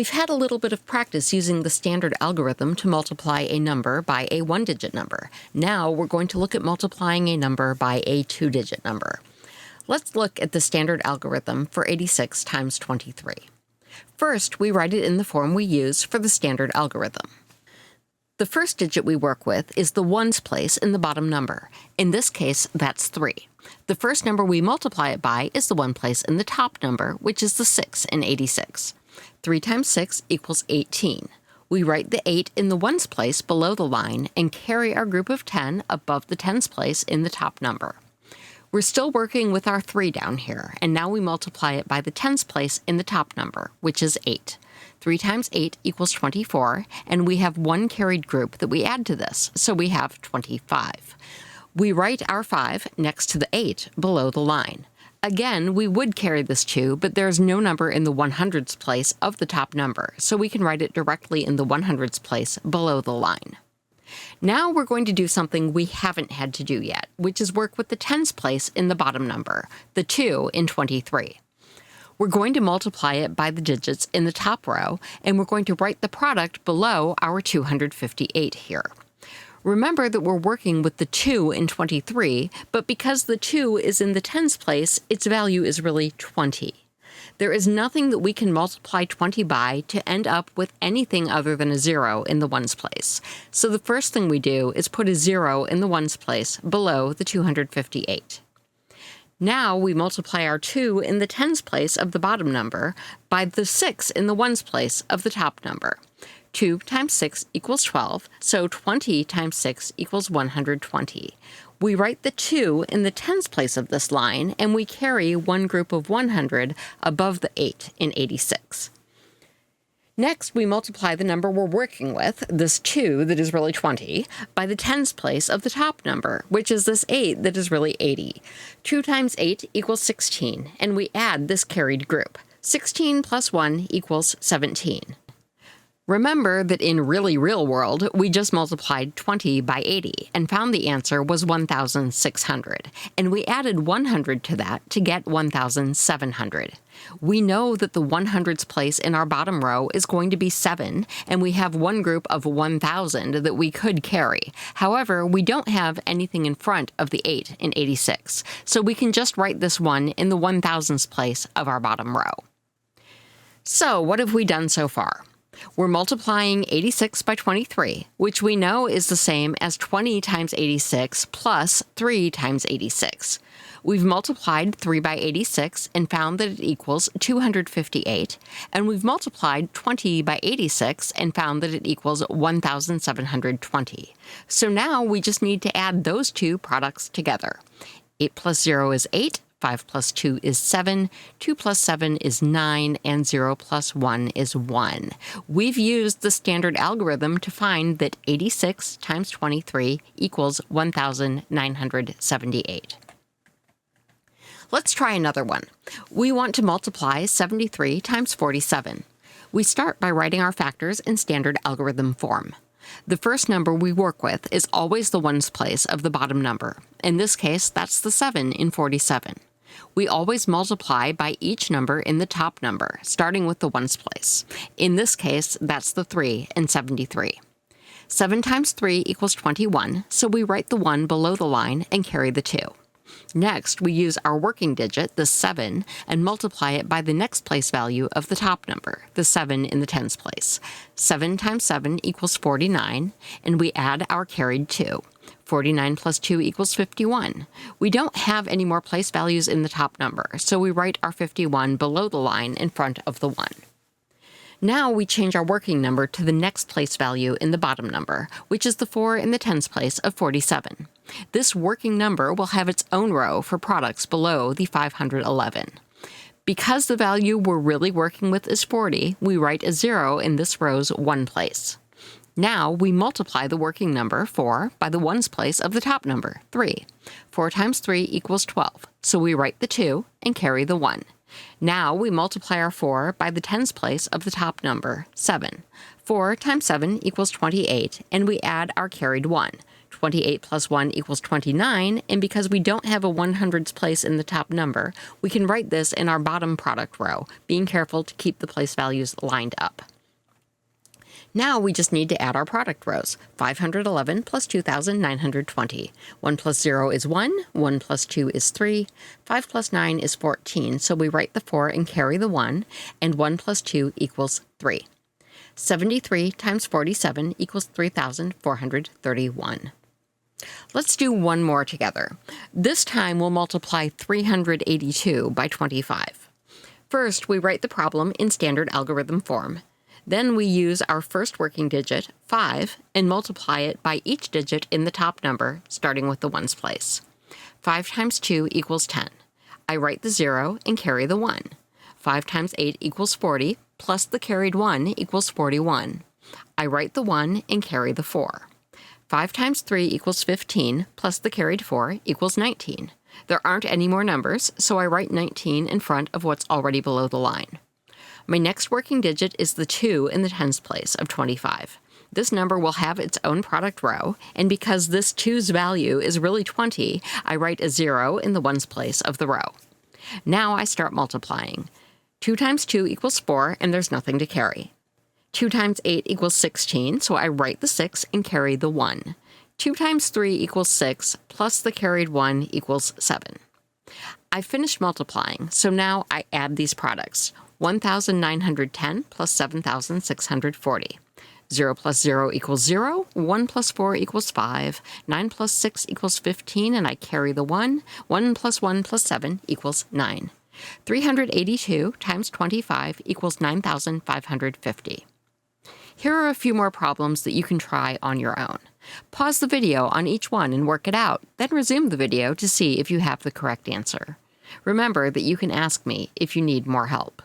we've had a little bit of practice using the standard algorithm to multiply a number by a one-digit number. Now we're going to look at multiplying a number by a two-digit number. Let's look at the standard algorithm for 86 times 23. First, we write it in the form we use for the standard algorithm. The first digit we work with is the ones place in the bottom number. In this case, that's 3. The first number we multiply it by is the one place in the top number, which is the 6 in 86. 3 times 6 equals 18. We write the 8 in the ones place below the line and carry our group of 10 above the tens place in the top number. We're still working with our 3 down here, and now we multiply it by the tens place in the top number, which is 8. 3 times 8 equals 24, and we have one carried group that we add to this, so we have 25. We write our 5 next to the 8 below the line. Again, we would carry this 2, but there's no number in the 100s place of the top number, so we can write it directly in the 100s place below the line. Now we're going to do something we haven't had to do yet, which is work with the tens place in the bottom number, the 2 in 23. We're going to multiply it by the digits in the top row, and we're going to write the product below our 258 here. Remember that we're working with the 2 in 23, but because the 2 is in the tens place, its value is really 20. There is nothing that we can multiply 20 by to end up with anything other than a 0 in the ones place. So the first thing we do is put a 0 in the ones place below the 258. Now we multiply our 2 in the tens place of the bottom number by the 6 in the ones place of the top number. 2 times 6 equals 12, so 20 times 6 equals 120. We write the 2 in the tens place of this line, and we carry one group of 100 above the 8 in 86. Next, we multiply the number we're working with, this 2 that is really 20, by the tens place of the top number, which is this 8 that is really 80. 2 times 8 equals 16, and we add this carried group. 16 plus 1 equals 17. Remember that in really real world, we just multiplied 20 by 80 and found the answer was 1,600, and we added 100 to that to get 1,700. We know that the 100s place in our bottom row is going to be 7, and we have one group of 1,000 that we could carry. However, we don't have anything in front of the 8 in 86, so we can just write this 1 in the 1,000s place of our bottom row. So what have we done so far? We're multiplying 86 by 23, which we know is the same as 20 times 86 plus 3 times 86. We've multiplied 3 by 86 and found that it equals 258, and we've multiplied 20 by 86 and found that it equals 1,720. So now we just need to add those two products together. 8 plus 0 is 8. 5 plus 2 is 7, 2 plus 7 is 9, and 0 plus 1 is 1. We've used the standard algorithm to find that 86 times 23 equals 1,978. Let's try another one. We want to multiply 73 times 47. We start by writing our factors in standard algorithm form. The first number we work with is always the ones place of the bottom number. In this case, that's the 7 in 47. We always multiply by each number in the top number, starting with the ones place. In this case, that's the 3 in 73. 7 times 3 equals 21, so we write the 1 below the line and carry the 2. Next, we use our working digit, the 7, and multiply it by the next place value of the top number, the 7 in the tens place. 7 times 7 equals 49, and we add our carried 2. 49 plus 2 equals 51. We don't have any more place values in the top number, so we write our 51 below the line in front of the 1. Now we change our working number to the next place value in the bottom number, which is the 4 in the tens place of 47. This working number will have its own row for products below the 511. Because the value we're really working with is 40, we write a 0 in this row's one place. Now we multiply the working number 4 by the ones place of the top number, 3. 4 times 3 equals 12, so we write the 2 and carry the 1. Now we multiply our 4 by the tens place of the top number, 7. 4 times 7 equals 28, and we add our carried 1. 28 plus 1 equals 29, and because we don't have a 100s place in the top number, we can write this in our bottom product row, being careful to keep the place values lined up. Now we just need to add our product rows. 511 plus 2,920. 1 plus 0 is 1, 1 plus 2 is 3, 5 plus 9 is 14, so we write the 4 and carry the 1, and 1 plus 2 equals 3. 73 times 47 equals 3,431. Let's do one more together. This time we'll multiply 382 by 25. First, we write the problem in standard algorithm form. Then we use our first working digit, 5, and multiply it by each digit in the top number, starting with the ones place. 5 times 2 equals 10. I write the 0 and carry the 1. 5 times 8 equals 40, plus the carried 1 equals 41. I write the 1 and carry the 4. 5 times 3 equals 15, plus the carried 4 equals 19. There aren't any more numbers, so I write 19 in front of what's already below the line. My next working digit is the 2 in the tens place of 25. This number will have its own product row, and because this 2's value is really 20, I write a 0 in the ones place of the row. Now I start multiplying. 2 times 2 equals 4, and there's nothing to carry. 2 times 8 equals 16, so I write the 6 and carry the 1. 2 times 3 equals 6, plus the carried 1 equals 7. I finished multiplying, so now I add these products. 1,910 plus 7,640. 0 plus 0 equals 0, 1 plus 4 equals 5, 9 plus 6 equals 15, and I carry the 1. 1 plus 1 plus 7 equals 9. 382 times 25 equals 9,550. Here are a few more problems that you can try on your own. Pause the video on each one and work it out, then resume the video to see if you have the correct answer. Remember that you can ask me if you need more help.